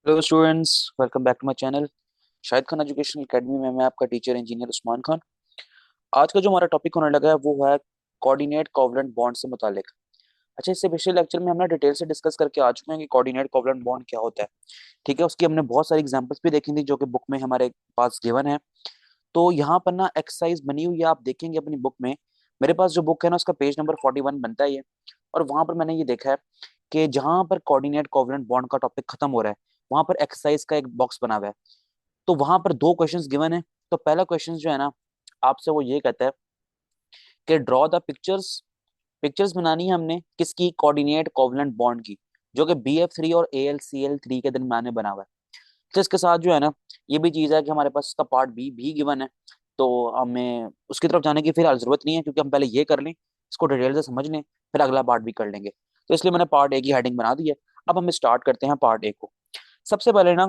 Hello students, welcome back to my channel. Shahid Khan Education Academy में मैं आपका टीचर इंजीनियर उस्मान खान। आज का जो हमारा टॉपिक होने लगा है वो है कोऑर्डिनेट कोवलेंट बॉन्ड से मुतालिक। अच्छा, इससे पिछले लेक्चर में हमने डिटेल से डिस्कस करके आ चुके हैं कि कोऑर्डिनेट कोवलेंट बॉन्ड क्या होता है। ठीक है, उसकी हमने बहुत सारी एग्जांपल्स भी देखी थी जो कि बुक में हमारे पास गिवन है। तो यहाँ पर ना एक्सरसाइज बनी हुई है, आप देखेंगे अपनी बुक में। मेरे पास जो बुक है ना उसका पेज नंबर 41 बनता है ये। और वहां पर मैंने ये देखा है कि जहां पर कोऑर्डिनेट कोवलेंट बॉन्ड का टॉपिक खत्म हो रहा है वहां पर एक्सरसाइज का एक बॉक्स बना हुआ है। तो वहां पर दो क्वेश्चंस गिवन है। तो पहला क्वेश्चन जो है ना आपसे वो ये कहता है कि ड्रॉ द पिक्चर्स। पिक्चर्स बनानी है हमने किसकी? कोऑर्डिनेट कोवलेंट बॉन्ड की, जो कि BF3 और AlCl3 के दरम्यान में बना हुआ है। तो इसके साथ जो है ना ये भी चीज है कि हमारे पास इसका पार्ट बी भी गिवन है। तो हमें उसकी तरफ जाने की फिलहाल जरूरत नहीं है क्योंकि हम पहले ये कर लें, इसको डिटेल से समझ लें, फिर अगला पार्ट भी कर लेंगे। तो इसलिए मैंने पार्ट ए की हेडिंग बना दी है। अब हम स्टार्ट करते हैं पार्ट ए को। सबसे पहले ना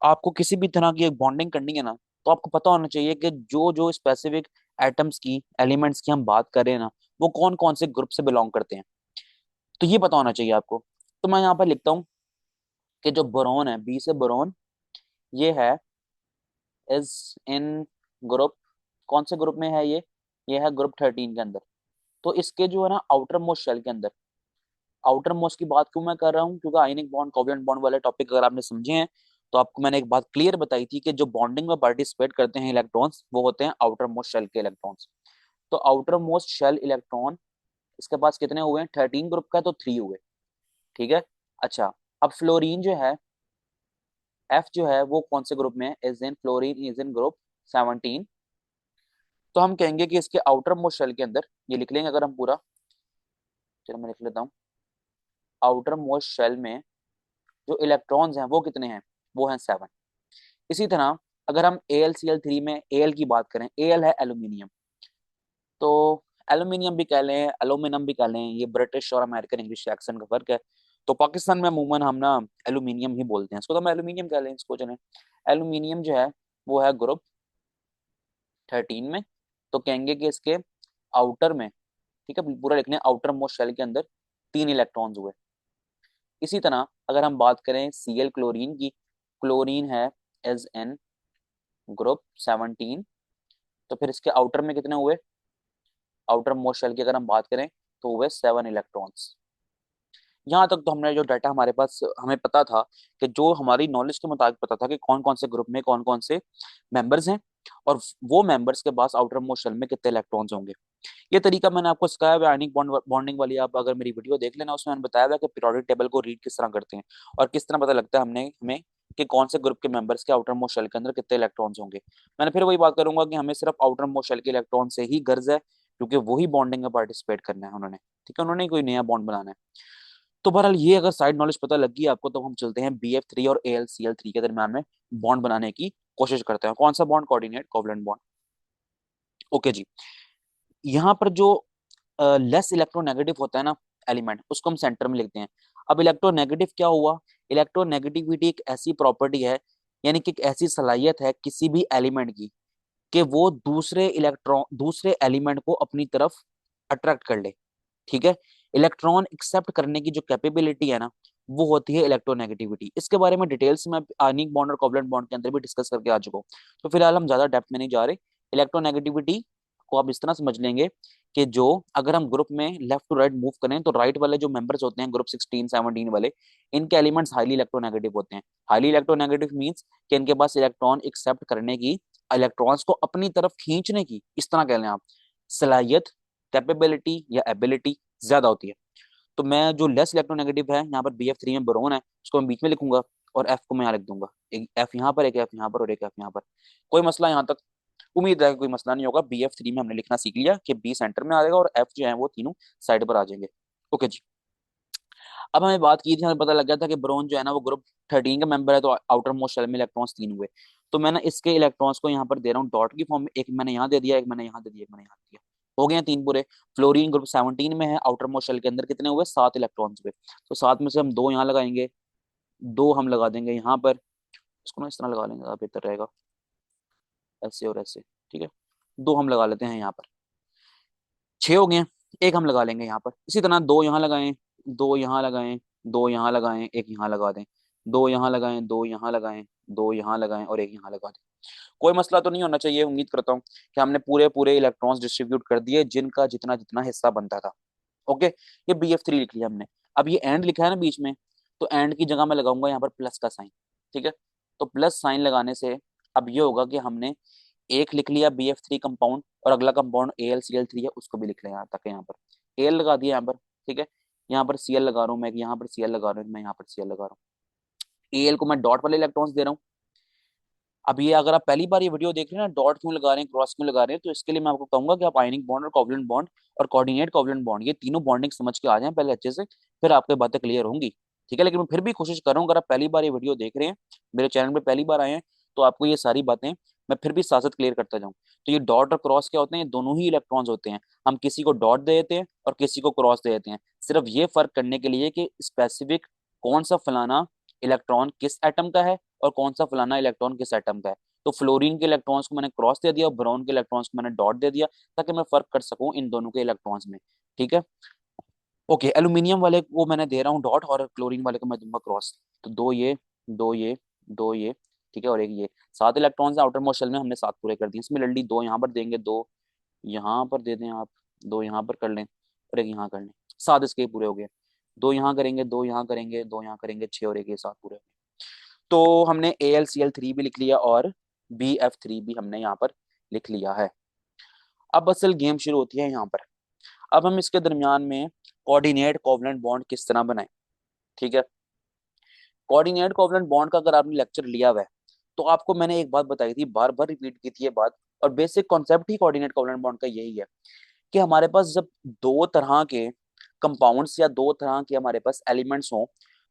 आपको किसी भी तरह की एक बॉन्डिंग करनी है ना, तो आपको पता होना चाहिए कि जो जो स्पेसिफिक एटम्स की, एलिमेंट्स की हम बात कर रहे हैं ना, वो कौन कौन से ग्रुप से बिलोंग करते हैं। तो ये पता होना चाहिए आपको। तो मैं यहाँ पर लिखता हूँ कि जो बोरोन है, बी से बोरोन, ये है इज इन ग्रुप। कौन से ग्रुप में है ये है ग्रुप 13 के अंदर। तो इसके जो है ना आउटर मोस्ट शेल के अंदर, आउटर मोस्ट की बात क्यों मैं कर रहा हूँ? क्योंकि आयनिक बॉन्ड कोवलेंट बॉन्ड वाले टॉपिक अगर आपने समझे हैं तो आपको मैंने एक बात क्लियर बताई थी कि जो बॉन्डिंग में पार्टिसिपेट करते हैं इलेक्ट्रॉन्स वो होते हैं आउटर मोस्ट शेल के इलेक्ट्रॉन्स। तो आउटर मोस्ट शेल इलेक्ट्रॉन इसके पास कितने हुए हैं? 13 ग्रुप का है तो 3 हुए। ठीक है। अच्छा, अब फ्लोरीन जो है, एफ जो है वो कौन से ग्रुप में है? Is in fluorine is in group 17। तो हम कहेंगे कि इसके आउटर मोस्ट शेल के अंदर, ये लिख लेंगे अगर हम पूरा, चलो मैं लिख लेता हूँ। आउटर मोस्ट शेल में जो इलेक्ट्रॉन्स हैं वो कितने हैं? वो हैं 7। इसी तरह अगर हम AlCl3 में Al की बात करें, Al है एल्यूमिनियम। तो एल्यूमिनियम भी कह लें, एल्यूमिनियम भी कह लें, ये ब्रिटिश और अमेरिकन इंग्लिश एक्सेंट का फर्क है। तो पाकिस्तान में अमूमन हम ना एल्यूमिनियम ही बोलते हैं इसको, तो हम एल्यूमिनियम कह लें इसको, चलें। एल्यूमिनियम जो है वो है ग्रुप 13 में। तो कहेंगे कि इसके आउटर में, ठीक है पूरा लिखने, आउटर मोस्ट शेल के अंदर 3 इलेक्ट्रॉन्स हुए। इसी तरह अगर हम बात करें Cl क्लोरीन की, क्लोरीन है एज एन ग्रुप 17। तो फिर इसके आउटर में कितने हुए? आउटर मोस्ट शेल की अगर हम बात करें तो हुए 7 इलेक्ट्रॉन्स। यहाँ तक तो हमने जो डाटा हमारे पास हमें पता था कि जो हमारी नॉलेज के मुताबिक पता था कि कौन कौन से ग्रुप में कौन कौन से मेंबर्स हैं और वो मेंबर्स के पास आउटर मोस्ट शेल में कितने इलेक्ट्रॉन्स होंगे। ये तरीका मैंने आपको सिखाया हुआ है आयनिक बॉन्डिंग वाली। आप अगर मेरी वीडियो देख लेना, उसमें मैंने बताया हुआ है कि पीरियोडिक टेबल को रीड किस तरह करते हैं और किस तरह पता लगता है हमें कि कौन से ग्रुप के मेंबर्स के आउटर मोस्ट शेल के अंदर कितने इलेक्ट्रॉन्स होंगे। मैंने फिर वही बात करूंगा कि हमें सिर्फ आउटर मोस्ट शेल के इलेक्ट्रॉन से ही गर्ज है क्योंकि वही बॉन्डिंग में पार्टिसिपेट करना है उन्होंने। ठीक है, उन्होंने कोई नया बॉन्ड बनाना है। तो बहरहाल ये अगर साइड नॉलेज पता लगी आपको तो हम चलते हैं BF3 और AlCl3 के दरम्यान में बॉन्ड बनाने की कोशिश करते हैं। कौन सा bond? Coordinate covalent bond. Okay जी। यहाँ पर जो लेस इलेक्ट्रोनेगेटिव होता है ना एलिमेंट, उसको हम सेंटर में लिखते हैं। अब इलेक्ट्रोनेगेटिव क्या हुआ? इलेक्ट्रोनेगेटिविटी एक ऐसी प्रॉपर्टी है, यानी कि एक ऐसी सलाहियत है किसी भी एलिमेंट की कि वो दूसरे एलिमेंट को अपनी तरफ अट्रैक्ट कर ले। ठीक है। इलेक्ट्रॉन एक्सेप्ट करने की जो कैपेबिलिटी है ना, वो होती है इलेक्ट्रोनेगेटिविटी। इसके बारे में डिटेल्स में आयनिक बॉन्ड और कोवलेंट बॉन्ड के अंदर भी डिस्कस करके आ चुका हूँ। तो फिलहाल हम ज्यादा डेप्थ में नहीं जा रहे। इलेक्ट्रोनेगेटिविटी को आप इस तरह समझ लेंगे कि जो अगर हम ग्रुप में लेफ्ट टू राइट मूव करें तो राइट वाले जो मेंबर्स होते हैं ग्रुप 16 17 वाले, इनके एलिमेंट्स हाईली इलेक्ट्रोनेगेटिव होते हैं। हाईली इलेक्ट्रोनेगेटिव मींस कि इनके पास इलेक्ट्रॉन एक्सेप्ट करने की, इलेक्ट्रॉन्स को अपनी तरफ खींचने की, इस तरह कह लें आप, सलाहियत, कैपेबिलिटी या एबिलिटी ज्यादा होती है। तो मैं जो लेस इलेक्ट्रोनेगेटिव है, यहाँ पर BF3 में बोरोन है, उसको मैं बीच में लिखूंगा और एफ को मैं यहाँ लिख दूंगा। एक एफ यहाँ पर, एक एफ यहाँ पर और एक एफ यहाँ पर। कोई मसला यहाँ तक? उम्मीद है कि कोई मसला नहीं होगा। BF3 में हमने लिखना सीख लिया कि बी सेंटर में आ जाएगा और एफ जो है वो तीनों साइड पर आ जाएंगे। ओके जी। अब हमें बात की थी, हमें पता लग गया था कि ब्रोन जो है ना वो ग्रुप 13 का मेंबर है, तो आउटर मोस्ट शेल में इलेक्ट्रॉन्स 3 हुए। तो मैंने इसके इलेक्ट्रॉन्स को यहाँ पर दे रहा हूँ डॉट की फॉर्म में। एक मैंने यहाँ दे दिया, एक मैंने यहाँ दे दिया, एक मैंने यहाँ दे दिया। हो गए हैं 3 पूरे। फ्लोरीन ग्रुप 17 में है, आउटर मोस्ट शेल के अंदर कितने हुए? 7 इलेक्ट्रॉन्स हुए। तो 7 में से हम 2 यहाँ लगाएंगे, 2 हम लगा देंगे यहाँ पर। इसको ना इस तरह लगा लेंगे, ज़्यादा बेहतर रहेगा, ऐसे और ऐसे। ठीक है, 2 हम लगा लेते हैं यहाँ पर। 6 हो गए हैं। एक हम लगा लेंगे यहाँ पर। इसी तरह 2 यहाँ लगाएं, 2 यहाँ लगाएं, 2 यहाँ लगाएं, एक यहाँ लगा दें। दो यहाँ लगाएं, दो यहाँ लगाएं, दो यहाँ लगाएं और एक यहाँ लगा दें। कोई मसला तो नहीं होना चाहिए। उम्मीद करता हूँ कि हमने पूरे पूरे इलेक्ट्रॉन्स डिस्ट्रीब्यूट कर दिए जिनका जितना जितना हिस्सा बनता था। ओके, ये BF3 लिख लिया हमने। अब ये एंड लिखा है ना बीच में, तो एंड की जगह मैं लगाऊंगा यहाँ पर प्लस का साइन। ठीक है, तो प्लस साइन लगाने से अब ये होगा कि हमने एक लिख लिया BF3 कंपाउंड, और अगला कंपाउंड AlCl3 है उसको भी लिख लिया यहाँ तक। यहाँ पर Al लगा दिया यहाँ पर। ठीक है, यहाँ पर Cl लगा रहा हूँ मैं, यहाँ पर Cl लगा रहा हूँ मैं, यहाँ पर Cl लगा रहा हूँ। Al को मैं डॉट वाले इलेक्ट्रॉन्स दे रहा हूँ। अब ये अगर आप पहली बार ये वीडियो देख रहे हैं ना, डॉट क्यों लगा रहे हैं, क्रॉस क्यों लगा रहे हैं, तो इसके लिए मैं आपको कहूंगा कि आप आयनिक बॉन्ड और कोवलेंट बॉन्ड और कोऑर्डिनेट कोवलेंट बॉन्ड, ये तीनों बॉन्डिंग समझ के आ जाएं पहले अच्छे से, फिर आपकी बातें क्लियर होंगी। ठीक है, लेकिन मैं फिर भी कोशिश कर रहा हूँ, अगर आप पहली बार ये वीडियो देख रहे हैं, मेरे चैनल पे पहली बार आए हैं, तो आपको ये सारी बातें मैं फिर भी साथ साथ क्लियर करता जाऊँ। तो ये डॉट और क्रॉस क्या होते हैं, ये दोनों ही इलेक्ट्रॉन्स होते हैं। हम किसी को डॉट दे देते हैं और किसी को क्रॉस दे देते हैं, सिर्फ ये फर्क करने के लिए कि स्पेसिफिक कौन सा फलाना इलेक्ट्रॉन किस एटम का है और कौन सा फलाना इलेक्ट्रॉन किस एटम का है। तो फ्लोरीन के इलेक्ट्रॉन्स को मैंने क्रॉस दे दिया और ब्रोन के इलेक्ट्रॉन्स को मैंने डॉट दे दिया, ताकि मैं फर्क कर सकूं इन दोनों के इलेक्ट्रॉन्स में। ठीक है, ओके। एल्यूमिनियम वाले को मैंने दे रहा हूँ डॉट और क्लोरीन वाले को मैं दूंगा क्रॉस। तो दो ये, दो ये, दो ये, ठीक है, और एक ये। सात इलेक्ट्रॉन्स आउटर मोस्ट शेल में, हमने सात पूरे कर दिए। सिमिलरली दो यहाँ पर देंगे, दो यहाँ पर दे दें आप, दो यहाँ पर कर लें और एक यहाँ कर लें। सात इसके पूरे हो गए। दो यहाँ करेंगे, दो यहाँ करेंगे, दो यहाँ करेंगे, छह और एक, ये सात पूरे हो गए। तो हमने AlCl3 भी लिख लिया और BF3 भी हमने यहाँ पर लिख लिया है। अब असल गेम शुरू होती है यहाँ पर। अब हम इसके दरमियान में कोऑर्डिनेट कोवलेंट बॉन्ड किस तरह बनाएं। ठीक है, कोऑर्डिनेट कोवलेंट बॉन्ड का अगर आपने लेक्चर लिया हुआ है, तो आपको मैंने एक बात बताई थी, बार बार रिपीट की थी ये बात, और बेसिक कॉन्सेप्ट ही कोऑर्डिनेट कोवलेंट बॉन्ड का यही है कि हमारे पास जब दो तरह के कंपाउंड्स या दो तरह के हमारे पास एलिमेंट्स हों,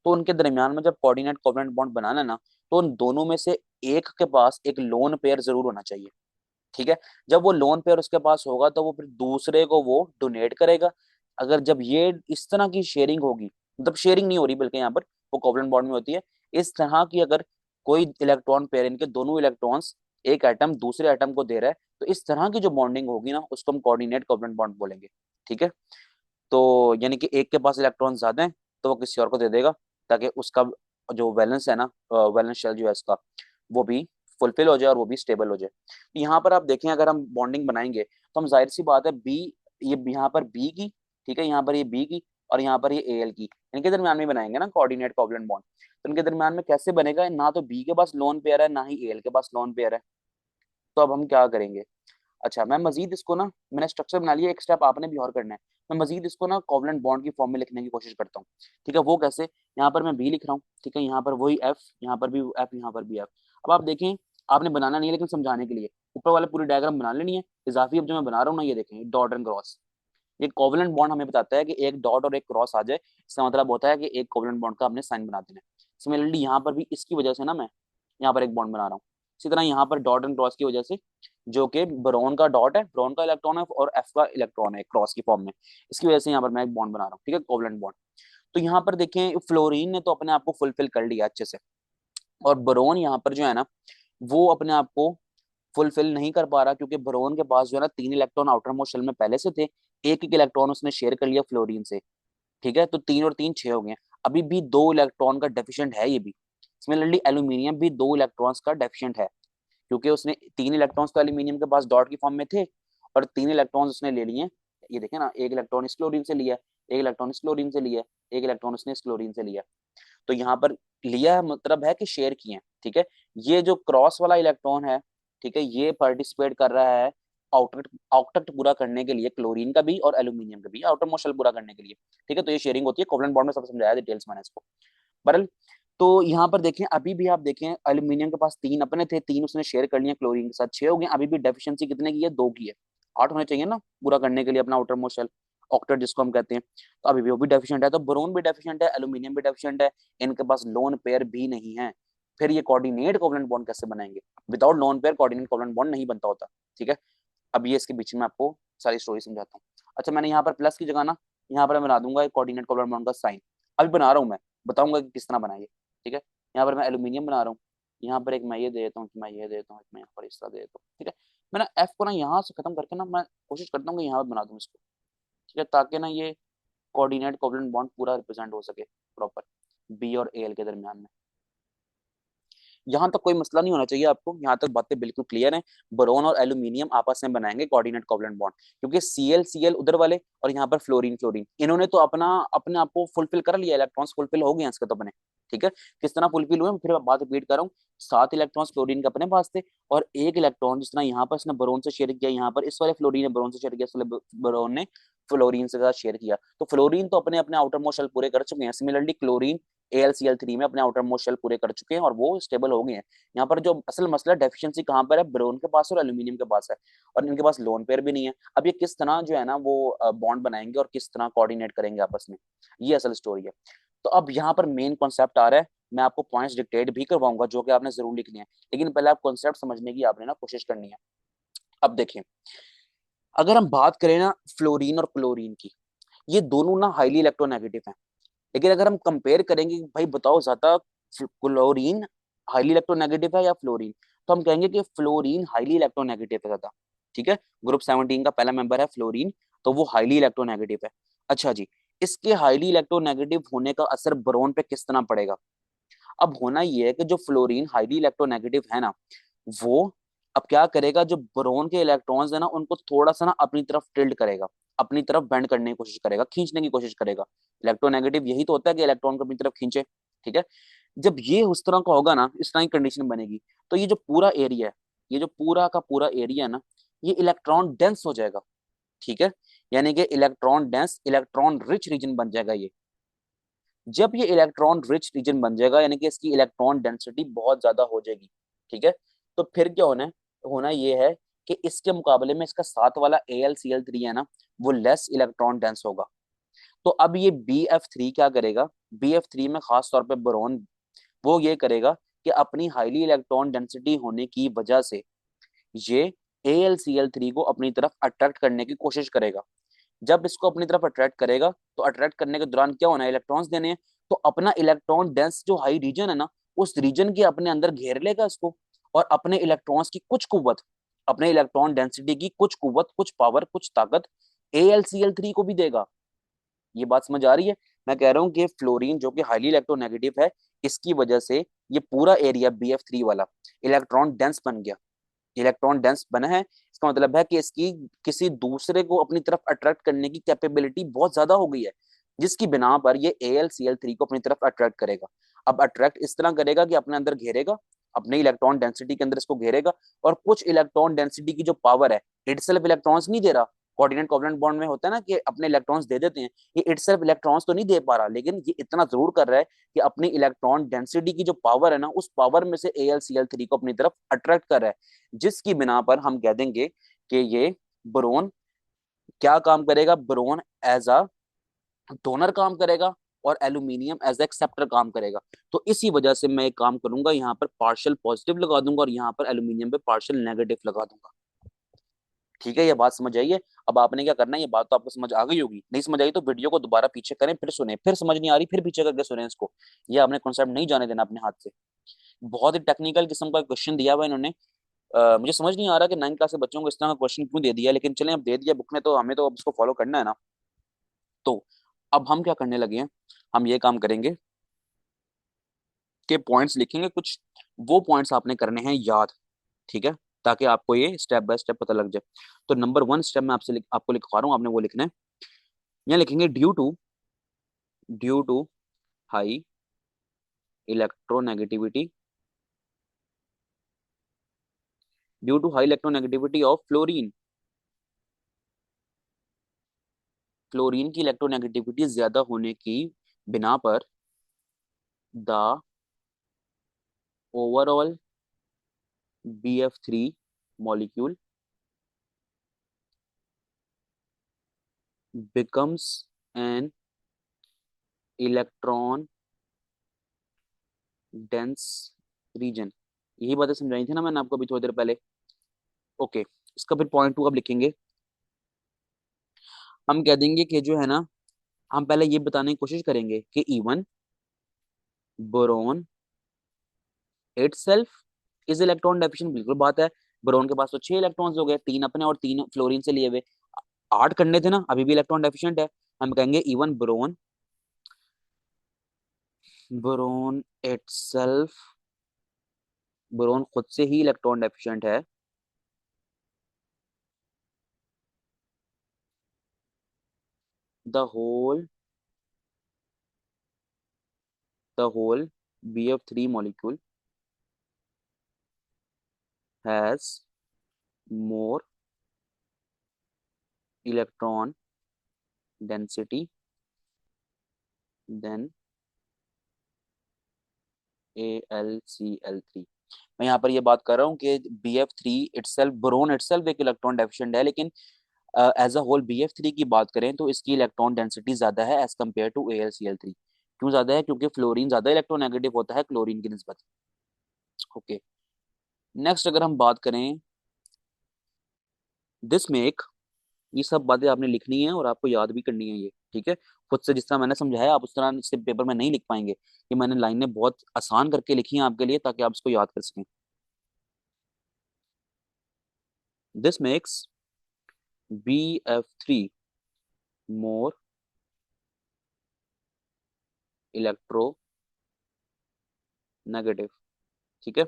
तो उनके दरमियान में जब कोऑर्डिनेट कोवलेंट बॉन्ड बनाना है ना, तो उन दोनों में से एक के पास एक लोन पेयर जरूर होना चाहिए। ठीक है, जब वो लोन पेयर उसके पास होगा तो वो फिर दूसरे को वो डोनेट करेगा। अगर जब ये इस तरह की शेयरिंग होगी, मतलब शेयरिंग नहीं हो रही बल्कि यहाँ पर वो कोवलेंट बॉन्ड में होती है, इस तरह की अगर कोई इलेक्ट्रॉन पेयर, इनके दोनों इलेक्ट्रॉन्स एक एटम दूसरे एटम को दे रहा है, तो इस तरह की जो बॉन्डिंग होगी ना, उसको हम कोऑर्डिनेट कोवलेंट बॉन्ड बोलेंगे। ठीक है, तो यानी कि एक के पास इलेक्ट्रॉन ज्यादा है तो वो किसी और को दे देगा, ताकि उसका जो बैलेंस है ना, वैलेंस शेल जो है इसका, वो भी फुलफिल हो जाए और वो भी स्टेबल हो जाए। तो यहाँ पर आप देखें, अगर हम बॉन्डिंग बनाएंगे तो हम जाहिर सी बात है बी, ये यहाँ पर बी की, ठीक है, यहाँ पर ये बी की और यहाँ पर ये एल की, इनके दरमियान में बनाएंगे ना कोऑर्डिनेट कोवलेंट बॉन्ड। तो इनके दरमियान में कैसे बनेगा, ना तो बी के पास लोन पेयर है ना ही एल के पास लोन पेयर है। तो अब हम क्या करेंगे, अच्छा मैं मजीद इसको ना, मैंने स्ट्रक्चर बना लिया, एक स्टेप आपने भी और करना है। मैं मजीद इसको ना कोवलेंट बॉन्ड की फॉर्म में लिखने की कोशिश करता हूँ। ठीक है, वो कैसे, यहाँ पर मैं बी लिख रहा हूँ, ठीक है, यहाँ पर वही एफ, यहाँ पर भी एफ, यहाँ पर भी एफ। अब आप देखें, आपने बनाना नहीं है लेकिन समझाने के लिए ऊपर वाला पूरी डायग्राम बना लेनी है। इजाफी अब जो मैं बना रहा हूँ ना, ये देखें डॉट एंड क्रॉस। ये कोवलेंट बॉन्ड हमें बताता है कि एक डॉट और एक क्रॉस आ जाए, इसका मतलब होता है कि एक कोवलेंट बॉन्ड का हमने साइन बना देना है। सिमिलरली यहाँ पर भी इसकी वजह से ना मैं यहाँ पर एक बॉन्ड बना रहा हूँ। इसी तरह यहाँ पर डॉट एंड क्रॉस की वजह से, जो कि ब्रोन का डॉट है, ब्रोन का इलेक्ट्रॉन है, और एफ का इलेक्ट्रॉन है क्रॉस की फॉर्म में, इसकी वजह से यहाँ पर मैं एक बॉन्ड बना रहा हूँ। ठीक है, कोवलेंट बॉन्ड। तो यहाँ पर देखें, फ्लोरीन ने तो अपने आप को फुलफिल कर लिया अच्छे से, और ब्रोन यहाँ पर जो है ना, वो अपने आप को फुलफिल नहीं कर पा रहा, क्योंकि बोरोन के पास जो है ना तीन इलेक्ट्रॉन आउटर मोस्ट शेल में पहले से थे, एक एक इलेक्ट्रॉन उसने शेयर कर लिया फ्लोरीन से। ठीक है, तो तीन और तीन छह हो गए। अभी भी दो इलेक्ट्रॉन का डेफिशिएंट है ये भी। सिमिलरली एल्यूमिनियम भी दो इलेक्ट्रॉन्स का डेफिशिएंट है, क्योंकि उसने तीन इलेक्ट्रॉन्स तो एल्यूमिनियम के पास डॉट की फॉर्म में थे, और तीन इलेक्ट्रॉन्स उसने ले लिए। ये देखें ना, एक इलेक्ट्रॉन इस क्लोरीन से लिया, एक इलेक्ट्रॉन इस क्लोरीन से लिया, एक इलेक्ट्रॉन उसने इस क्लोरीन से लिया। तो यहाँ पर लिया मतलब है कि शेयर किए हैं। ठीक है, ये जो क्रॉस वाला इलेक्ट्रॉन है, ठीक है, ये पार्टिसिपेट कर रहा है आउटर आउटक्ट पूरा करने के लिए, क्लोरीन का भी और एल्यूमिनियम का भी आउटर मोस्ट शेल पूरा करने के लिए। ठीक है, तो ये शेयरिंग होती है, कोवलेंट बॉन्ड में सब समझाया डिटेल्स मैंने इसको। बरल, तो यहाँ पर देखें, अभी भी आप देखें एल्यूमिनियम के पास तीन अपने थे, तीन उसने शेयर कर लिया क्लोरीन के साथ, छह हो गए। अभी भी डेफिशिएंसी कितने की है, दो की है। आठ होने चाहिए ना पूरा करने के लिए अपना आउटर मोस्ट शेल, ऑक्टेट जिसको हम कहते हैं। तो अभी भी वो भी डेफिशिएंट है, तो बोरोन भी डेफिशिएंट है, एल्यूमिनियम भी डेफिशिएंट है, इनके पास लोन पेयर भी नहीं है। फिर ये कोऑर्डिनेट कोवलेंट बॉन्ड कैसे बनाएंगे, without lone pair coordinate covalent bond नहीं बनता होता। ठीक है, अब ये इसके बीच में आपको सारी स्टोरी समझाता हूँ। अच्छा, मैंने यहाँ पर प्लस की जगह ना, यहाँ पर मैं बना दूंगा एक कोऑर्डिनेट कोवलेंट बॉन्ड का साइन। अभी बना रहा हूँ मैं, बताऊंगा कि किस तरह बनाएंगे। ठीक है, यहाँ पर मैं एल्यूमिनियम बना रहा हूँ, यहाँ पर एक मैं ये दे देता हूँ, मैं ये दे देता हूँ, एक मैं यहाँ पर इस तरह दे देता हूँ। ठीक है, मैं ना एफ को ना यहाँ से खत्म करके ना, मैं कोशिश करता हूँ कि यहाँ पर बना दूँ इसको। ठीक है, ताकि ना ये कोऑर्डिनेट कोवलेंट बॉन्ड पूरा रिप्रेजेंट हो सके प्रॉपर बी और ए एल के दरमियान में। यहाँ तक कोई मसला नहीं होना चाहिए आपको, यहाँ तक बातें बिल्कुल क्लियर हैं। बोरोन और एल्यूमिनियम आपस में बनाएंगे कोऑर्डिनेट कोवलेंट बॉन्ड, क्योंकि सीएल सीएल उधर वाले और यहाँ पर फ्लोरीन फ्लोरीन, इन्होंने तो अपना अपने आप को फुलफिल कर लिया, इलेक्ट्रॉन्स फुलफिल हो गए हैं इसके तो अपने। ठीक है, किस तरह फुलफिल हुए, फिर बात रिपीट कर रहा हूँ। 7 इलेक्ट्रॉन्स फ्लोरीन के अपने पास थे, और एक इलेक्ट्रॉन जिस तरह यहाँ पर इसने बोरोन से शेयर किया, यहाँ पर इस वाले फ्लोरीन ने बोरोन से शेयर किया, इस वाले बोरोन ने फ्लोरीन से साथ शेयर किया। तो फ्लोरीन तो अपने अपने आउटर मोस्ट शेल पूरे कर चुके हैं। सिमिलरली क्लोरीन AlCl3 में अपने आउटर मोस्ट शेल पूरे कर चुके हैं और वो स्टेबल हो गए हैं। यहाँ पर जो असल मसला डेफिशिएंसी कहाँ पर है, बोरोन के पास और एल्यूमिनियम के पास है, और इनके पास लोन पेयर भी नहीं है। अब ये किस तरह जो है ना वो बॉन्ड बनाएंगे और किस तरह कोऑर्डिनेट करेंगे आपस में, ये असल स्टोरी है। तो अब यहाँ पर मेन कॉन्सेप्ट आ रहा है, मैं आपको पॉइंट्स डिक्टेट भी करवाऊंगा जो कि आपने जरूर लिखने हैं, लेकिन पहले आप कॉन्सेप्ट समझने की आपने ना कोशिश करनी है। अब देखिए, अगर हम बात करें ना फ्लोरीन और क्लोरीन की, ये दोनों ना हाईली इलेक्ट्रोनेगेटिव हैं। लेकिन अगर हम कंपेयर करेंगे कि भाई बताओ ज्यादा क्लोरीन हाईली इलेक्ट्रोनेगेटिव है या फ्लोरीन, तो हम कहेंगे कि फ्लोरीन हाईली इलेक्ट्रोनेगेटिव है ज्यादा। ठीक है, ग्रुप 17 का पहला मेंबर है फ्लोरीन, तो वो हाईली इलेक्ट्रोनेगेटिव है। अच्छा जी, इसके हाईली इलेक्ट्रोनेगेटिव होने का असर बोरोन पे किस तरह पड़ेगा? अब होना ये है कि जो फ्लोरीन हाईली इलेक्ट्रोनेगेटिव है ना, वो अब क्या करेगा, जो बोरोन के इलेक्ट्रॉन्स है ना उनको थोड़ा सा ना अपनी तरफ टिल्ट करेगा, अपनी तरफ बेंड करने की कोशिश करेगा, खींचने की कोशिश करेगा। इलेक्ट्रोनेगेटिव यही तो होता है कि इलेक्ट्रॉन को अपनी तरफ खींचे। ठीक है, जब ये उस तरह का होगा ना, इस तरह की कंडीशन बनेगी, तो ये जो पूरा एरिया है, ये जो पूरा का पूरा एरिया है ना, ये इलेक्ट्रॉन डेंस हो जाएगा। ठीक है, यानी कि electron dense, electron rich reason बन जाएगा ये। जब ये इलेक्ट्रॉन रिच रीजन बन जाएगा, यानी कि इसकी इलेक्ट्रॉन डेंसिटी बहुत ज्यादा हो जाएगी। ठीक है, तो फिर क्या होना है, होना ये है कि इसके मुकाबले में इसका साथ वाला AlCl3 है ना, वो लेस इलेक्ट्रॉन डेंस होगा। तो अब ये BF3 क्या करेगा, BF3 में खास तौर पे बोरोन, वो ये करेगा कि अपनी हाईली इलेक्ट्रॉन डेंसिटी होने की वजह से ये AlCl3 को अपनी तरफ अट्रैक्ट करने की कोशिश करेगा। जब इसको अपनी तरफ अट्रैक्ट करेगा, तो अट्रैक्ट करने के दौरान क्या होना है, इलेक्ट्रॉन्स देने हैं। तो अपना इलेक्ट्रॉन डेंस जो हाई रीजन है ना, उस रीजन के अपने अंदर घेर लेगा इसको, और अपने इलेक्ट्रॉन्स की कुछ कुव्वत, अपने इलेक्ट्रॉन डेंसिटी की कुछ कुव्वत, कुछ पावर, कुछ ताकत AlCl3 को भी देगा। ये बात समझ आ रही है? मैं कह रहा हूँ कि फ्लोरीन जो कि हाईली इलेक्ट्रोनेगेटिव है, इसकी वजह से ये पूरा एरिया BF3 वाला इलेक्ट्रॉन डेंस बन गया। इलेक्ट्रॉन डेंस बना है, इसका मतलब है कि इसकी किसी दूसरे को अपनी तरफ अट्रैक्ट करने की कैपेबिलिटी बहुत ज्यादा हो गई है, जिसकी बिना पर ये AlCl3 को अपनी तरफ अट्रैक्ट करेगा। अब अट्रैक्ट इस तरह करेगा कि अपने अंदर घेरेगा, अपने इलेक्ट्रॉन डेंसिटी के अंदर इसको घेरेगा, और कुछ इलेक्ट्रॉन डेंसिटी की जो पावर है, इटसेल्फ इलेक्ट्रॉन्स नहीं दे रहा। कोऑर्डिनेट कोवलेंट बॉन्ड में होता है ना कि अपने इलेक्ट्रॉन्स दे देते हैं, ये इटसेल्फ इलेक्ट्रॉन्स तो नहीं दे पा रहा, लेकिन ये इतना जरूर कर रहा है कि अपनी इलेक्ट्रॉन डेंसिटी की जो पावर है ना, उस पावर में से AlCl3 को अपनी तरफ अट्रैक्ट कर रहा है, जिसकी बिना पर हम कह देंगे कि ये बोरोन क्या काम करेगा, बोरोन एज अ डोनर काम करेगा, और एल्यूमिनियम एज एक्सेप्टर काम करेगा। तो इसी वजह से मैं एक काम करूंगा, यहाँ पर पार्शियल पॉजिटिव लगा दूंगा और यहाँ पर एल्यूमिनियम पे पार्शियल नेगेटिव लगा दूंगा। ठीक है, ये बात समझ आइए। अब आपने क्या करना है, ये बात तो आपको समझ आ गई होगी, नहीं समझ आई तो वीडियो को दोबारा पीछे करें, फिर सुने, फिर समझ नहीं आ रही फिर पीछे करके सुने इसको। ये आपने कॉन्सेप्ट नहीं जाने देना अपने हाथ से। बहुत ही टेक्निकल किस्म का क्वेश्चन दिया हुआ इन्होंने। मुझे समझ नहीं आ रहा कि 9th क्लास के बच्चों को इस तरह का क्वेश्चन क्यों दे दिया, लेकिन चलें, अब दे दिया बुक ने तो हमें तो अब इसको फॉलो करना है ना। तो अब हम क्या करने लगे हैं, हम ये काम करेंगे कि पॉइंट्स लिखेंगे कुछ, वो पॉइंट्स आपने करने हैं याद। ठीक है, ताकि आपको ये स्टेप बाय स्टेप पता लग जाए। तो नंबर 1 स्टेप मैं आपको लिखवा रहा हूँ, आपने वो लिखना है। यहाँ लिखेंगे due to high electronegativity, due to high electronegativity of fluorine, fluorine की इलेक्ट्रोनेगेटिविटी ज्यादा होने की बिना पर the overall BF3 molecule becomes an electron dense region. यही बातें समझाई थी ना मैंने आपको अभी थोड़ी देर पहले। ओके, इसका फिर पॉइंट 2 अब लिखेंगे। हम कह देंगे कि जो है ना, हम पहले ये बताने की कोशिश करेंगे कि even boron itself is electron deficient, बिल्कुल बात है। बोरोन के पास तो 6 इलेक्ट्रॉन्स हो गए, 3 अपने और 3 फ्लोरीन से लिए हुए, 8 करने थे ना, अभी भी इलेक्ट्रॉन डेफिशिएंट है। हम कहेंगे even boron, boron itself boron खुद से ही इलेक्ट्रॉन डेफिशिएंट है, the whole the whole BF3 molecule has more electron density than AlCl3। मैं यहाँ पर ये बात कर रहा हूँ कि BF3 इटसेल्फ, बोरोन इटसेल्फ एक इलेक्ट्रॉन डेफिशिएंट है, लेकिन एज अ होल BF3 की बात करें तो इसकी इलेक्ट्रॉन डेंसिटी ज्यादा है एज कम्पेयर टू AlCl3। क्यों ज्यादा है? क्योंकि फ्लोरीन ज्यादा इलेक्ट्रोनेगेटिव होता है क्लोरीन की निस्बत। ओके, नेक्स्ट अगर हम बात करें दिस मेक, ये सब बातें आपने लिखनी है और आपको याद भी करनी है ये, ठीक है। खुद से जिस तरह मैंने समझाया आप उस तरह से पेपर में नहीं लिख पाएंगे। ये मैंने लाइनें बहुत आसान करके लिखी हैं आपके लिए ताकि आप इसको याद कर सकें। This makes BF3 more electro negative, ठीक है,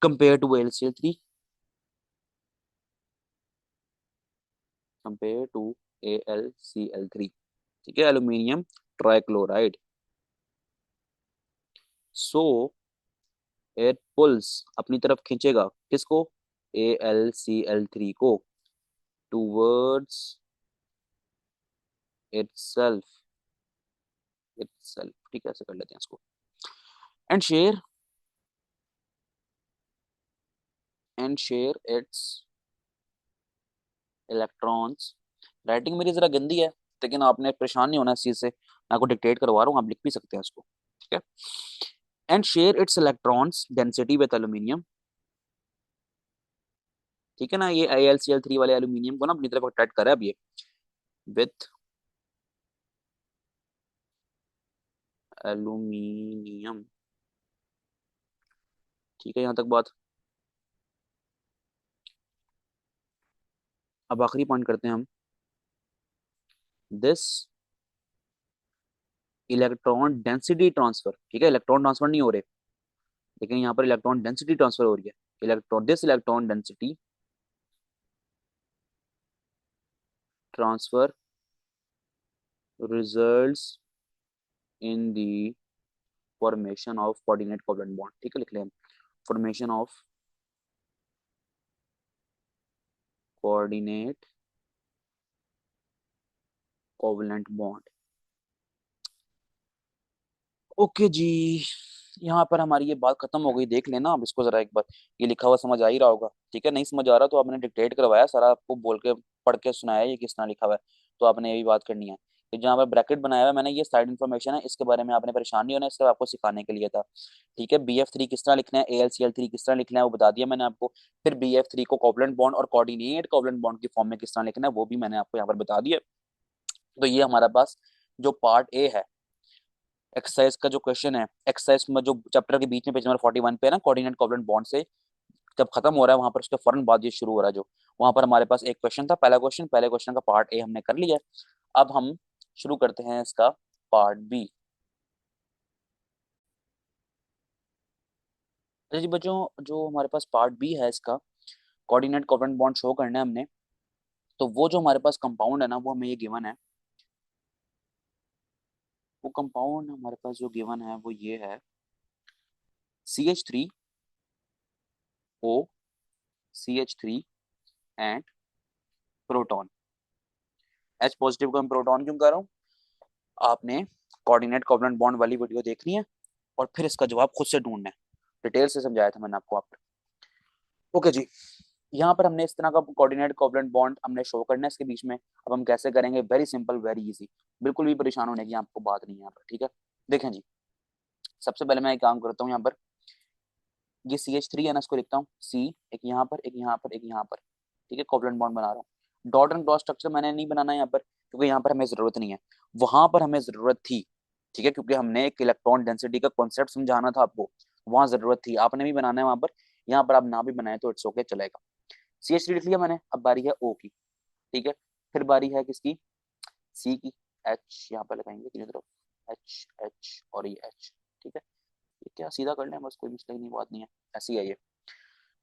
compare to AlCl3, compare to AlCl3, ठीक है, aluminium trichloride. So air pulls, अपनी तरफ खींचेगा किसको? AlCl3 को, टूवर्ड्स itself ठीक है, ऐसे कर लेते हैं इसको। And share its electrons. Writing मेरी जरा गंदी है, लेकिन आपने परेशान नहीं होना इस चीज से, मैं आपको डिक्टेट करवा रहा हूँ, आप लिख भी सकते हैं इसको, ठीक है। And share its electrons density with aluminium, ठीक है ना। ये AlCl3 वाले एल्यूमिनियम को ना अपनी तरफ अट्रैक्ट करा है अब ये, विथ एल्यूमिनियम, ठीक है, यहाँ तक बात। अब आखिरी पॉइंट करते हैं हम, दिस इलेक्ट्रॉन डेंसिटी ट्रांसफर, ठीक है, इलेक्ट्रॉन ट्रांसफर नहीं हो रहे, लेकिन यहाँ पर इलेक्ट्रॉन डेंसिटी ट्रांसफर हो रही है। Electron density transfer results in the formation of coordinate covalent bond, ठीक है, लिख लें, formation of coordinate covalent bond. Okay जी, यहाँ पर हमारी ये बात खत्म हो गई, देख लेना आप इसको जरा एक बार, ये लिखा हुआ समझ आ ही रहा होगा, ठीक है। नहीं समझ आ रहा तो आपने डिक्टेट करवाया सारा, आपको बोल के पढ़ के सुनाया ये किस तरह लिखा हुआ है, तो आपने ये भी बात करनी है। तो जहाँ पर ब्रैकेट बनाया हुआ है मैंने, ये साइड इन्फॉर्मेशन है, इसके बारे में आपने परेशान नहीं होना, इससे आपको सिखाने के लिए था, ठीक है। BF3 किस तरह लिखना है, AlCl3 किस तरह लिखना है वो बता दिया मैंने आपको। फिर BF3 को कोवलेंट बॉन्ड और कोऑर्डिनेट कोवलेंट बॉन्ड की फॉर्म में किस तरह लिखना है वो भी मैंने आपको यहाँ पर बता दिया। तो ये हमारा पास जो पार्ट ए है एक्सरसाइज का जो क्वेश्चन है, एक्सरसाइज में जो चैप्टर के बीच में पेज नंबर 41 पे है ना, कोऑर्डिनेट कोवलेंट बॉन्ड से जब खत्म हो रहा है वहां पर उसके फौरन बाद ये शुरू हो रहा है, जो वहां पर हमारे पास एक क्वेश्चन था, पहले क्वेश्चन का पार्ट ए हमने कर लिया है। अब हम शुरू करते हैं इसका पार्ट बी। अच्छा जी बच्चों, जो हमारे पास पार्ट बी है इसका, कोऑर्डिनेट कोवलेंट बॉन्ड शो करना है हमने। तो वो जो हमारे पास कंपाउंड है ना, वो हमें ये गिवन है, वो कंपाउंड हमारे पास जो गिवन है वो ये है, CH3O, CH3 and proton. H positive को मैं प्रोटॉन क्यों कह रहा हूँ, आपने कोऑर्डिनेट कोवलेंट बॉन्ड वाली वीडियो देखनी है और फिर इसका जवाब खुद से ढूंढना है, डिटेल से समझाया था मैंने आपको। आप ओके जी, यहाँ पर हमने इस तरह का कोऑर्डिनेट कोवलेंट बॉन्ड हमने शो करना है इसके बीच में। अब हम कैसे करेंगे? वेरी सिंपल, वेरी इजी, बिल्कुल भी परेशान होने की आपको बात नहीं है यहाँ पर, ठीक है। देखें जी, सबसे पहले मैं एक काम करता हूँ, यहाँ पर ये CH3 है ना, इसको लिखता हूँ C, एक यहाँ पर, एक यहाँ पर, एक यहाँ पर, ठीक है, कोवलेंट बॉन्ड बना रहा हूँ। डॉट एंड क्रॉस स्ट्रक्चर मैंने नहीं बनाना है यहाँ पर, क्योंकि यहाँ पर हमें जरूरत नहीं है, वहां पर हमें जरूरत थी, ठीक है, क्योंकि हमने एक इलेक्ट्रॉन डेंसिटी का कॉन्सेप्ट समझाना था आपको, वहां जरूरत थी, आपने भी बनाना है वहां पर। यहाँ पर आप ना भी बनाए तो इट्स ओके, चलेगा। CH3 लिख लिया मैंने, अब बारी है O की, ठीक है। फिर बारी है किसकी? C की। H यहाँ पर लगाएंगे तीनों तरफ, H H और ये H, ठीक है। ये क्या सीधा कर लें बस, कोई मिस्टेक नहीं, बात नहीं है, ऐसी है ये।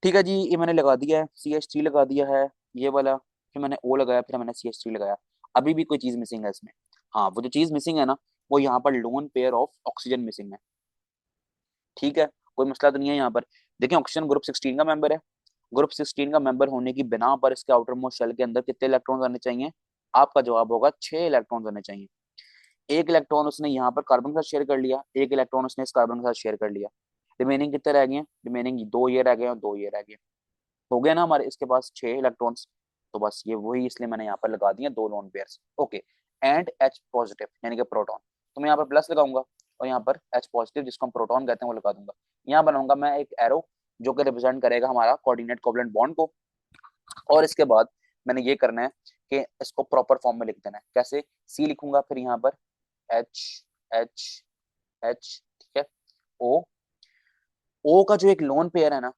ठीक है जी, ये मैंने लगा दिया है, CH3 लगा दिया है ये वाला, फिर मैंने O लगाया, फिर मैंने CH3 लगाया। अभी भी कोई चीज मिसिंग है इसमें। हाँ, वो जो चीज मिसिंग है ना, वो यहाँ पर lone pair of oxygen missing है। ठीक है, कोई मसला तो नहीं है यहाँ पर। देखिए ऑक्सीजन ग्रुप 16 का मेंबर है। ग्रुप 16 का मेंबर होने की बिना पर इसके आउटर मोस्ट शेल के अंदर कितने इलेक्ट्रॉन आने चाहिए? आपका जवाब होगा 6 इलेक्ट्रॉन आने चाहिए। एक इलेक्ट्रॉन उसने यहाँ पर कार्बन के साथ शेयर कर लिया, एक इलेक्ट्रॉन उसने इस कार्बन के साथ शेयर कर लिया। रिमेनिंग कितने रह गए? रिमेनिंग 2 ये रह गए और 2 ये रह गए। हो गया ना हमारे इसके पास 6 इलेक्ट्रॉन्स। तो बस ये वही, इसलिए मैंने यहाँ पर लगा दिया 2 lone pairs. Okay, and H positive यानी कि प्रोटॉन। तो मैं यहाँ पर प्लस लगाऊंगा और यहाँ पर H पॉजिटिव जिसको हम प्रोटॉन कहते हैं वो लगा दूंगा। यहाँ बनाऊंगा मैं एक एरो जो कि रिप्रेजेंट करेगा हमारा कोऑर्डिनेट कोवलेंट बॉन्ड को। और इसके बाद मैंने ये करना है कि इसको प्रॉपर फॉर्म में लिख देना है। कैसे? C लिखूंगा, फिर यहाँ पर H H H, ठीक है, O। O का जो एक लोन पेयर है ना,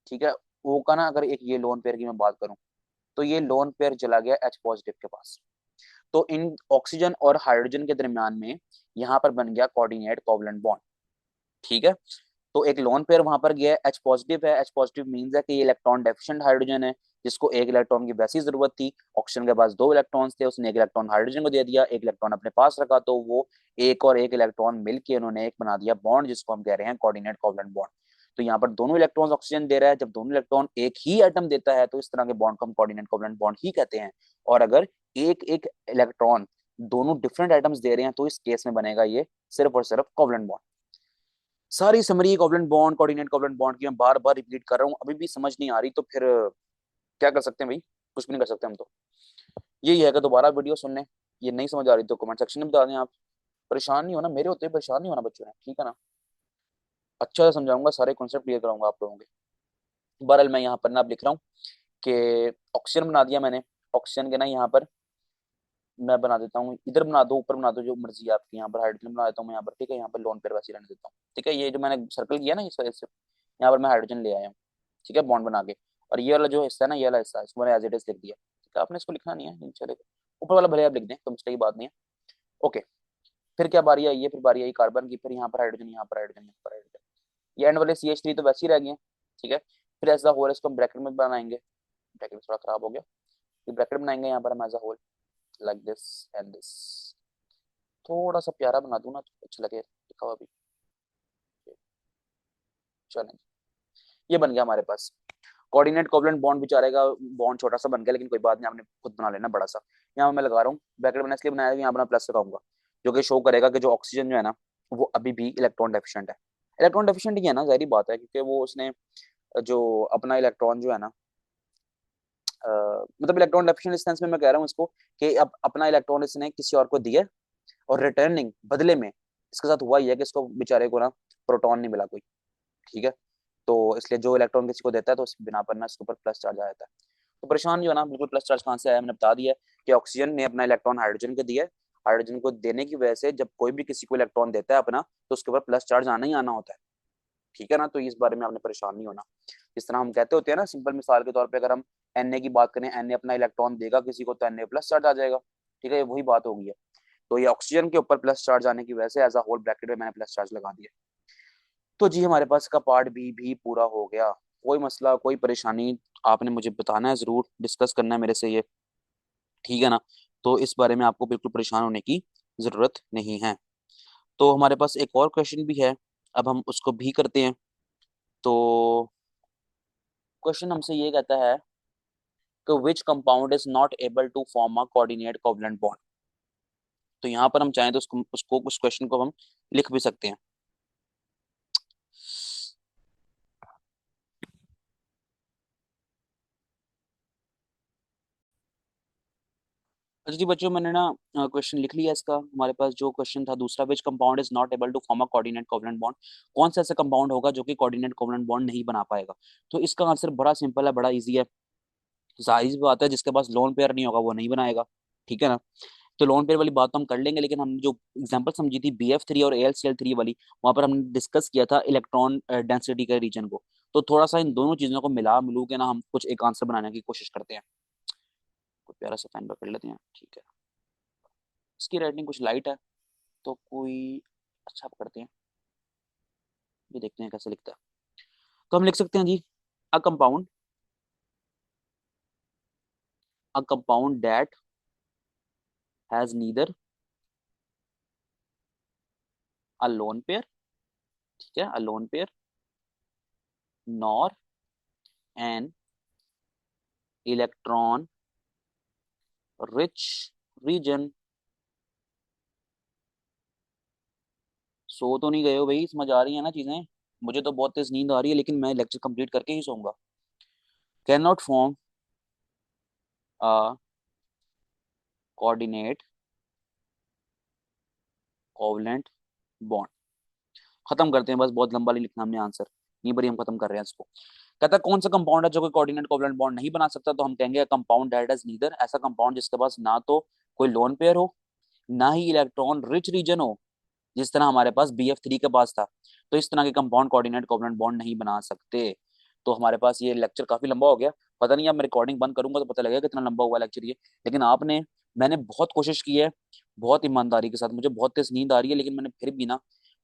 ठीक है, O का ना, अगर एक ये लोन पेयर की मैं बात करूं, तो ये लोन पेयर चला गया H पॉजिटिव के पास। तो इन ऑक्सीजन और हाइड्रोजन के दरमियान में यहाँ पर बन गया कोऑर्डिनेट कोवलेंट बॉन्ड। ठीक है, तो एक लोन पेयर वहां पर गया, H पॉजिटिव है। H पॉजिटिव मीन्स है कि ये इलेक्ट्रॉन डेफिशिएंट हाइड्रोजन है, जिसको एक इलेक्ट्रॉन की वैसी जरूरत थी। ऑक्सीजन के पास 2 इलेक्ट्रॉन्स थे, उसने एक इलेक्ट्रॉन हाइड्रोजन को दे दिया, एक इलेक्ट्रॉन अपने पास रखा, तो वो एक और एक इलेक्ट्रॉन मिलकर उन्होंने एक बना दिया बॉन्ड, जिसको हम कह रहे हैं कोऑर्डिनेट कोवलेंट बॉन्ड। तो यहाँ पर दोनों इलेक्ट्रॉन ऑक्सीजन दे रहा है। जब दोनों इलेक्ट्रॉन एक ही एटम देता है तो इस तरह के बॉन्ड को हम कोऑर्डिनेट कोवलेंट बॉन्ड ही कहते हैं। और अगर एक एक इलेक्ट्रॉन दोनों डिफरेंट एटम्स दे रहे हैं तो इस केस में बनेगा ये सिर्फ और सिर्फ कोवलेंट बॉन्ड। सारी summary covalent bond coordinate covalent bond की मैं बार बार रिपीट कर रहा हूँ, अभी भी समझ नहीं आ रही तो फिर क्या कर सकते हैं भाई? कुछ भी नहीं कर सकते हम तो। यही है कि दोबारा वीडियो सुनने, ये नहीं समझ आ रही तो कमेंट सेक्शन में बता दें आप। परेशान नहीं होना, मेरे होते परेशान नहीं होना बच्चों ने, ठीक है ना? अच्छा से समझाऊंगा, सारे कॉन्सेप्ट क्लियर कराऊंगा आप लोगों के। बहरहाल मैं यहाँ पर ना अब लिख रहा हूँ कि ऑक्सीजन बना दिया मैंने। ऑक्सीजन के ना यहाँ पर मैं बना देता हूँ, इधर बना दो, ऊपर बना दो, जो मर्जी है आपकी। यहाँ पर हाइड्रोजन बना देता हूँ मैं यहाँ पर, ठीक है। यहाँ पर लोन पेयर वैसे रहने देता हूँ, ठीक है। ये जो मैंने सर्कल किया ना इस वजह से, यहाँ पर मैं हाइड्रोजन ले आया हूँ, ठीक है, बॉन्ड बना के। और ये वाला जो हिस्सा है ना, ये वाला हिस्सा, इसको मैंने एज इट इज लिख दिया, ठीक है। आपने इसको लिखना नहीं है, नहीं चलेगा। ऊपर वाला भले आप लिख दें, तो मिस्टेक की बात नहीं है। ओके, फिर क्या बारी आई है? फिर बारी आई कार्बन की। फिर यहाँ पर हाइड्रोजन, यहाँ पर हाइड्रोजन, यहाँ पर हाइड्रोजन। ये एंड वाले CH3 तो वैसे ही रह गए हैं, ठीक है। फिर ऐसा होल इसको हम ब्रैकेट में बनाएंगे। ब्रैकेट थोड़ा खराब हो गया, फिर ब्रैकेट बनाएंगे यहाँ पर हम as a whole, like this and this. थोड़ा सा प्यारा बना दूं ना तो अच्छा लगे लिखा हुआ भी। चलें, ये बन गया हमारे पास कोऑर्डिनेट कोवलेंट बॉन्ड। बेचारे का बॉन्ड छोटा सा बन गया, लेकिन कोई बात नहीं, आपने खुद बना लेना बड़ा सा। यहाँ मैं लगा रहा हूँ ब्रैकेट, मैंने इसलिए बनाया है, यहाँ अपना प्लस लगाऊंगा, जो कि शो करेगा कि जो ऑक्सीजन जो है ना, वो अभी भी इलेक्ट्रॉन डेफिशिएंट है। इलेक्ट्रॉन डेफिशिएंट ही है ना, जाहिर बात है, क्योंकि वो उसने जो अपना इलेक्ट्रॉन जो है ना, मतलब इलेक्ट्रॉन डेफिशिएंट इस सेंस में मैं कह रहा हूँ इसको, कि अब अपना इलेक्ट्रॉन इसने किसी और को दिया, और रिटर्निंग बदले में इसके साथ हुआ ही है कि इसको बेचारे को ना प्रोटॉन नहीं मिला कोई, ठीक है। तो इसलिए जो इलेक्ट्रॉन किसी को देता है तो उस बिना पर ना इसके ऊपर प्लस चार्ज आ जाता है। तो परेशान जो है ना, बिल्कुल प्लस चार्ज कहाँ से आया, मैंने बता दिया है कि ऑक्सीजन ने अपना इलेक्ट्रॉन हाइड्रोजन को दिया है। हाइड्रोजन को देने की वजह से जब कोई भी किसी को इलेक्ट्रॉन देता है अपना, तो उसके ऊपर प्लस चार्ज आना ही आना होता है, ठीक है ना। तो इस बारे में आपने परेशान नहीं होना। जिस तरह हम कहते होते हैं ना, सिंपल मिसाल के तौर पे अगर हम Na की बात करें, Na अपना इलेक्ट्रॉन देगा किसी को तो Na प्लस चार्ज आ जाएगा, ठीक है, ये वही बात होगी है। तो ये ऑक्सीजन के ऊपर प्लस चार्ज आने की वजह से एज अ होल ब्रैकेट में मैंने प्लस चार्ज लगा दिया। तो जी हमारे पास का पार्ट भी पूरा हो गया। कोई मसला, कोई परेशानी आपने मुझे बताना है, जरूर डिस्कस करना है मेरे से ये, ठीक है ना। तो इस बारे में आपको बिल्कुल परेशान होने की जरूरत नहीं है। तो हमारे पास एक और क्वेश्चन भी है, अब हम उसको भी करते हैं। तो क्वेश्चन हमसे ये कहता है कि which compound is not able to form a coordinate covalent bond. तो यहाँ पर हम चाहें तो उसको उसको उस क्वेश्चन को हम लिख भी सकते हैं। अच्छा जी बच्चों, मैंने ना क्वेश्चन लिख लिया इसका। हमारे पास जो क्वेश्चन था दूसरा, which compound is not able to form a coordinate covalent bond, कौन सा ऐसा कंपाउंड होगा जो कि कोऑर्डिनेट कोवलेंट बॉन्ड नहीं बना पाएगा। तो इसका आंसर बड़ा सिंपल है, बड़ा इजी है। जाहिर सी बात है, जिसके पास लोन पेयर नहीं होगा वो नहीं बनाएगा, ठीक है ना। तो लोन पेयर वाली बात तो हम कर लेंगे, लेकिन हमने जो एग्जांपल समझी थी BF3 और AlCl3 वाली, वहां पर हमने डिस्कस किया था इलेक्ट्रॉन डेंसिटी के रीजन को। तो थोड़ा सा इन दोनों चीजों को मिला मिलू के ना हम कुछ एक आंसर बनाने की कोशिश करते हैं। कोई प्यारा सा पेन पकड़ लेते हैं, ठीक है। इसकी राइटिंग कुछ लाइट है, तो कोई अच्छा पकड़ते हैं। ये देखते हैं कैसे लिखता है। तो हम लिख सकते हैं जी, a compound, a compound that has neither a lone pair, ठीक है, a lone pair nor an electron rich region. सो तो नहीं गए हो भाई, समझ आ रही है ना चीजें? मुझे तो बहुत तेज नींद आ रही है, लेकिन मैं लेक्चर कंप्लीट करके ही सोऊंगा। Can not form a coordinate covalent bond. खत्म करते हैं, बस बहुत लंबा नहीं लिखना हमने आंसर, नहीं बड़ी, हम खत्म कर रहे हैं इसको। कहता है कौन सा कंपाउंड है जो कोई कोऑर्डिनेट कोवलेंट बॉन्ड नहीं बना सकता, तो हम कहेंगे कंपाउंड दैट हैज नीदर, ऐसा कंपाउंड जिसके पास ना तो कोई लोन पेयर हो, ना ही इलेक्ट्रॉन रिच रीजन हो, जिस तरह हमारे पास BF3 के पास था। तो इस तरह के कंपाउंड कोऑर्डिनेट कोवलेंट बॉन्ड नहीं बना सकते। तो हमारे पास ये लेक्चर काफी लंबा हो गया, पता नहीं, अब मैं रिकॉर्डिंग बंद करूंगा तो पता लगेगा कितना लंबा हुआ लेक्चर ये। लेकिन आपने, मैंने बहुत कोशिश की है, बहुत ईमानदारी के साथ, मुझे बहुत तेज नींद आ रही है, लेकिन मैंने फिर भी ना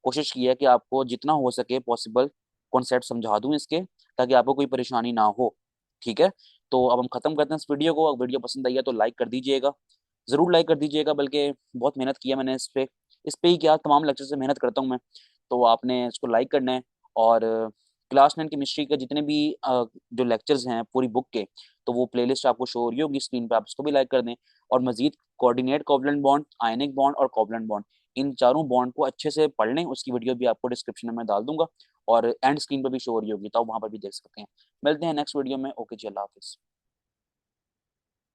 कोशिश की है कि आपको जितना हो सके पॉसिबल कॉन्सेप्ट समझा दूं इसके, ताकि आपको कोई परेशानी ना हो। ठीक है, तो अब हम खत्म करते हैं इस वीडियो को। अगर वीडियो पसंद आई है तो लाइक कर दीजिएगा, जरूर लाइक कर दीजिएगा, बल्कि बहुत मेहनत की है मैंने इस पे ही क्या, तमाम लेक्चर से मेहनत करता हूँ मैं। तो आपने इसको लाइक करना है। और क्लास 9 केमिस्ट्री के जितने भी जो लेक्चर्स हैं पूरी बुक के, तो वो प्लेलिस्ट आपको शो हो रही होगी स्क्रीन पे, आप इसको भी लाइक कर दें। और मजीद coordinate covalent bond, ionic bond और कोवलेंट बॉन्ड, इन चारों बॉन्ड को अच्छे से पढ़ लें, उसकी वीडियो भी आपको डिस्क्रिप्शन में मैं डाल दूंगा, और एंड स्क्रीन पर भी शो हो रही होगी, तो आप वहां पर भी देख सकते हैं। मिलते हैं नेक्स्ट वीडियो में। ओके जी, अल्लाह हाफिज़।